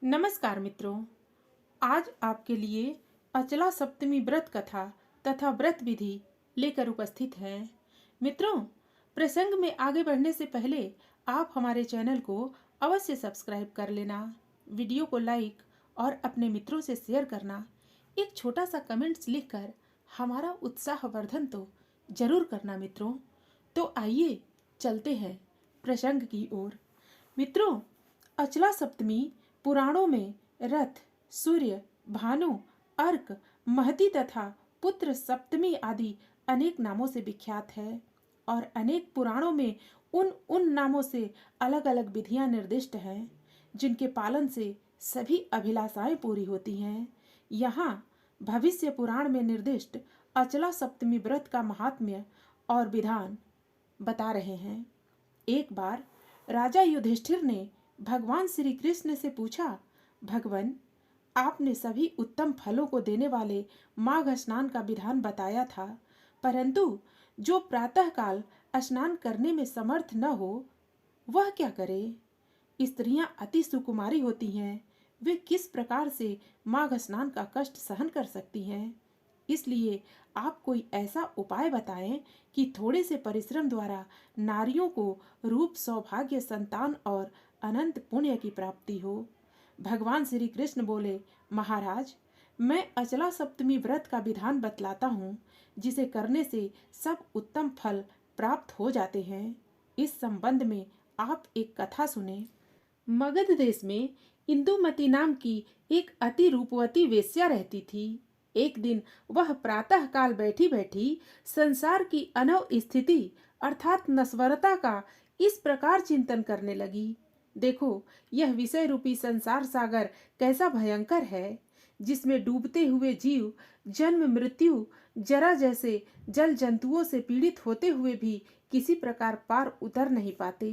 नमस्कार मित्रों, आज आपके लिए अचला सप्तमी व्रत कथा तथा व्रत विधि लेकर उपस्थित हैं। मित्रों, प्रसंग में आगे बढ़ने से पहले आप हमारे चैनल को अवश्य सब्सक्राइब कर लेना, वीडियो को लाइक और अपने मित्रों से शेयर करना, एक छोटा सा कमेंट्स लिखकर हमारा उत्साहवर्धन तो जरूर करना मित्रों। तो आइए चलते हैं प्रसंग की ओर। मित्रों, अचला सप्तमी पुराणों में रथ, सूर्य, भानु, अर्क, महती तथा पुत्र सप्तमी आदि अनेक नामों से विख्यात है और अनेक पुराणों में उन नामों से अलग अलग विधियां निर्दिष्ट हैं जिनके पालन से सभी अभिलाषाएं पूरी होती हैं। यहाँ भविष्य पुराण में निर्दिष्ट अचला सप्तमी व्रत का महात्म्य और विधान बता रहे हैं। एक बार राजा युधिष्ठिर ने भगवान श्री कृष्ण से पूछा, भगवान, आपने सभी उत्तम फलों को देने वाले माघ स्नान का विधान बताया था, परंतु जो प्रातःकाल स्नान करने में समर्थ न हो वह क्या करे? स्त्रियां अति सुकुमारी होती हैं, वे किस प्रकार से माघ स्नान का कष्ट सहन कर सकती हैं? इसलिए आप कोई ऐसा उपाय बताएं कि थोड़े से परिश्रम द्वारा नारियों को रूप, सौभाग्य, संतान और अनंत पुण्य की प्राप्ति हो। भगवान श्री कृष्ण बोले, महाराज, मैं अचला सप्तमी व्रत का विधान बतलाता हूँ, जिसे करने से सब उत्तम फल प्राप्त हो जाते हैं। इस संबंध में आप एक कथा सुने। मगध देश में इंदुमती नाम की एक अति रूपवती वेश्या रहती थी। एक दिन वह प्रातः काल बैठी बैठी संसार की अनव स्थिति अर्थात नश्वरता का इस प्रकार चिंतन करने लगी। देखो, यह विषय रूपी संसार सागर कैसा भयंकर है, जिसमें डूबते हुए जीव जन्म, मृत्यु, जरा जैसे जल जंतुओं से पीड़ित होते हुए भी किसी प्रकार पार उतर नहीं पाते।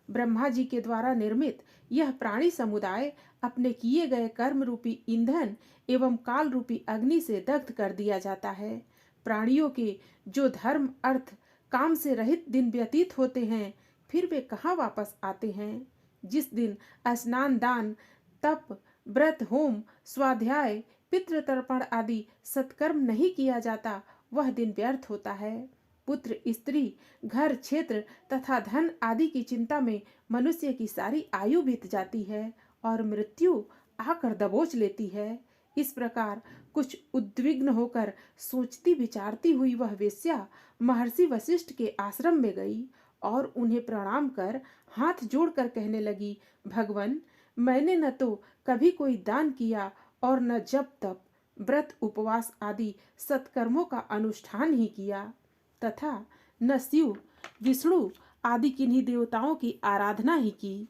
ब्रह्मा जी के द्वारा निर्मित यह प्राणी समुदाय अपने किए गए कर्म रूपी ईंधन एवं काल रूपी अग्नि से दग्ध कर दिया जाता है। प्राणियों के जो धर्म, अर्थ, काम से रहित दिन व्यतीत होते हैं, फिर वे कहाँ वापस आते हैं? जिस दिन स्नान, दान, तप, व्रत, होम, स्वाध्याय, पितृतर्पण आदि सत्कर्म नहीं किया जाता, वह दिन व्यर्थ होता है। पुत्र, स्त्री, घर, क्षेत्र तथा धन आदि की चिंता में मनुष्य की सारी आयु बीत जाती है और मृत्यु आकर दबोच लेती है। इस प्रकार कुछ उद्विग्न होकर सोचती विचारती हुई वह वेश्या महर्षि वशिष्ठ के आश्रम में गई और उन्हें प्रणाम कर हाथ जोड़कर कहने लगी, भगवान, मैंने न तो कभी कोई दान किया और न जप तप, व्रत, उपवास आदि सत्कर्मों का अनुष्ठान ही किया तथा न शिव, विष्णु आदि किन्हीं देवताओं की आराधना ही की।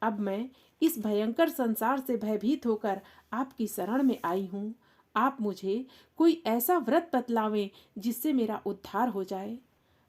अब मैं इस भयंकर संसार से भयभीत होकर आपकी शरण में आई हूँ। आप मुझे कोई ऐसा व्रत बतलावें जिससे मेरा उद्धार हो जाए।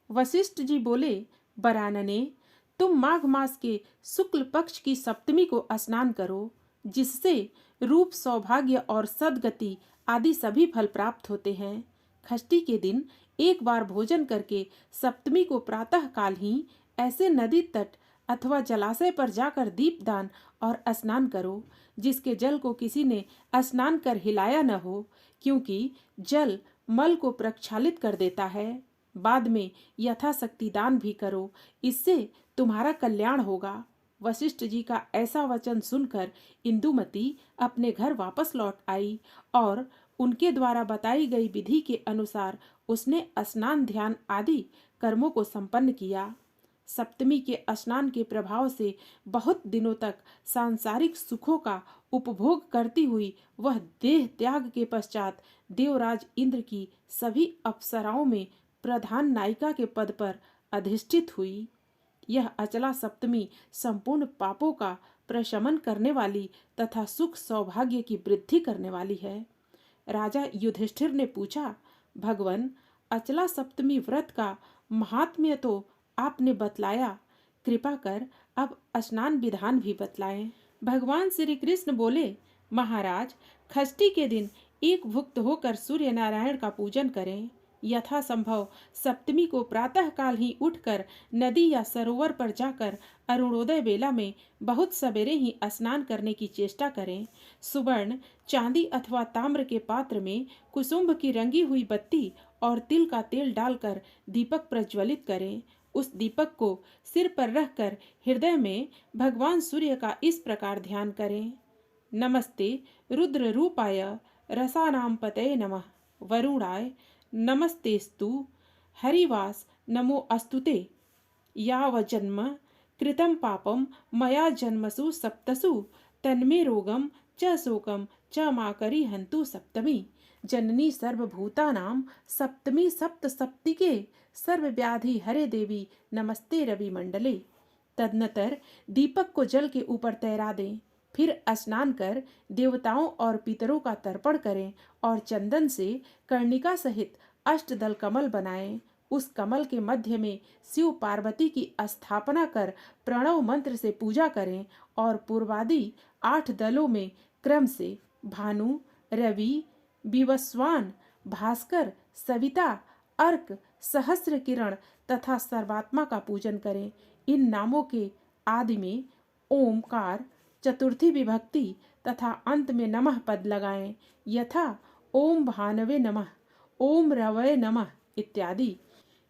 वशिष्ठ जी बोले, बरानने, तुम माघ मास के शुक्ल पक्ष की सप्तमी को स्नान करो, जिससे रूप, सौभाग्य और सद्गति आदि सभी फल प्राप्त होते हैं। षष्ठी के दिन एक बार भोजन करके सप्तमी को प्रातः काल ही ऐसे नदी तट अथवा जलाशय पर जाकर दीपदान और स्नान करो, जिसके जल को किसी ने स्नान कर हिलाया न हो, क्योंकि जल मल को प्रक्षालित कर देता है। बाद में यथाशक्ति दान भी करो, इससे तुम्हारा कल्याण होगा। वशिष्ठ जी का ऐसा वचन सुनकर इंदुमती अपने घर वापस लौट आई और उनके द्वारा बताई गई विधि के अनुसार उसने स्नान, ध्यान आदि कर्मों को संपन्न किया। सप्तमी के स्नान के प्रभाव से बहुत दिनों तक सांसारिक सुखों का उपभोग करती हुई वह देह त्याग के पश्चात देवराज इंद्र की सभी अप्सराओं में प्रधान नायिका के पद पर अधिष्ठित हुई। यह अचला सप्तमी संपूर्ण पापों का प्रशमन करने वाली तथा सुख, सौभाग्य की वृद्धि करने वाली है। राजा युधिष्ठिर ने पूछा, भगवान, अचला सप्तमी व्रत का महात्म्य तो आपने बतलाया, कृपा कर अब स्नान विधान भी बतलाएं। भगवान श्री कृष्ण बोले, महाराज, षष्ठी के दिन एक भुक्त होकर सूर्य नारायण का पूजन करें। यथासंभव सप्तमी को प्रातःकाल ही उठकर नदी या सरोवर पर जाकर अरुणोदय बेला में बहुत सवेरे ही स्नान करने की चेष्टा करें। सुवर्ण, चांदी अथवा ताम्र के पात्र में कुसुम्भ की रंगी हुई बत्ती और तिल का तेल डालकर दीपक प्रज्वलित करें। उस दीपक को सिर पर रखकर हृदय में भगवान सूर्य का इस प्रकार ध्यान करें। नमस्ते रुद्र रूपाय रसानाम पतये नमः, वरुणाय नमस्तेस्तु, हरिवास नमो अस्तुते। यावज्जन्म कृतं पापं मया जन्मसु सप्तसु, तन्मे रोगं च शोकं च माकरी हन्तु सप्तमी। जननी सर्वभूतानां सप्तमी सप्त सप्तिके, सर्वव्याधि हरे देवी नमस्ते रवि मंडले। तदनंतर दीपक को जल के ऊपर तैरा दें। फिर स्नान कर देवताओं और पितरों का तर्पण करें और चंदन से कर्णिका सहित अष्टदल कमल बनाएं। उस कमल के मध्य में शिव पार्वती की स्थापना कर प्रणव मंत्र से पूजा करें और पूर्वादि 8 दलों में क्रम से भानु, रवि, विवस्वान, भास्कर, सविता, अर्क, सहस्र किरण तथा सर्वात्मा का पूजन करें। इन नामों के आदि में ओमकार, चतुर्थी विभक्ति तथा अंत में नमः पद लगाएं, यथा ओम भानवे नमः, ओम रवये नमः इत्यादि।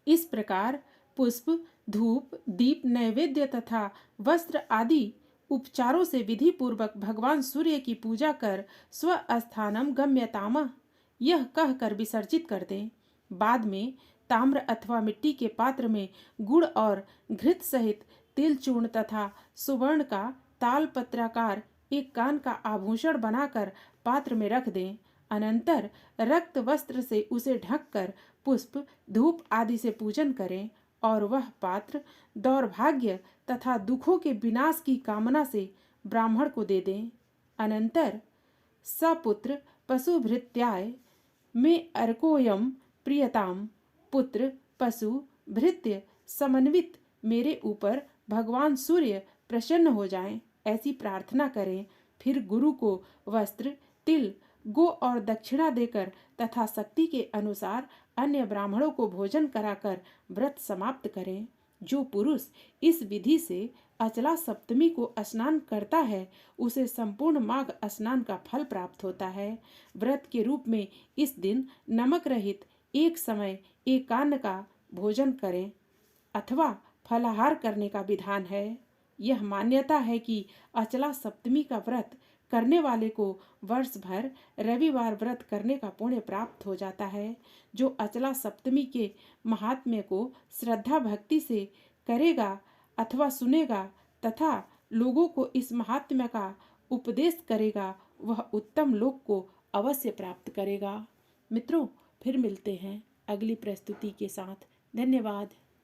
इस प्रकार पुष्प, धूप, दीप, नैवेद्य तथा वस्त्र आदि उपचारों से विधि पूर्वक भगवान सूर्य की पूजा कर स्वस्थानम गम्यताम यह कहकर विसर्जित कर दें। बाद में ताम्र अथवा मिट्टी के पात्र में गुड़ और घृत सहित तिल चूर्ण तथा सुवर्ण का तालपत्राकार एक कान का आभूषण बनाकर पात्र में रख दें। अनंतर रक्त वस्त्र से उसे ढककर पुष्प, धूप आदि से पूजन करें और वह पात्र दौर्भाग्य तथा दुखों के विनाश की कामना से ब्राह्मण को दे दें। अनंतर सपुत्र पशुभृत्याय में अर्कोयम प्रियताम, पुत्र पशु भृत्य समन्वित मेरे ऊपर भगवान सूर्य प्रसन्न हो जाएं, ऐसी प्रार्थना करें। फिर गुरु को वस्त्र, तिल, गो और दक्षिणा देकर तथा शक्ति के अनुसार अन्य ब्राह्मणों को भोजन कराकर व्रत समाप्त करें। जो पुरुष इस विधि से अचला सप्तमी को स्नान करता है उसे संपूर्ण माघ स्नान का फल प्राप्त होता है। व्रत के रूप में इस दिन नमक रहित एक समय एकान्न का भोजन करें अथवा फलाहार करने का विधान है। यह मान्यता है कि अचला सप्तमी का व्रत करने वाले को वर्ष भर रविवार व्रत करने का पुण्य प्राप्त हो जाता है। जो अचला सप्तमी के महात्म्य को श्रद्धा भक्ति से करेगा अथवा सुनेगा तथा लोगों को इस महात्म्य का उपदेश करेगा वह उत्तम लोक को अवश्य प्राप्त करेगा। मित्रों, फिर मिलते हैं अगली प्रस्तुति के साथ। धन्यवाद।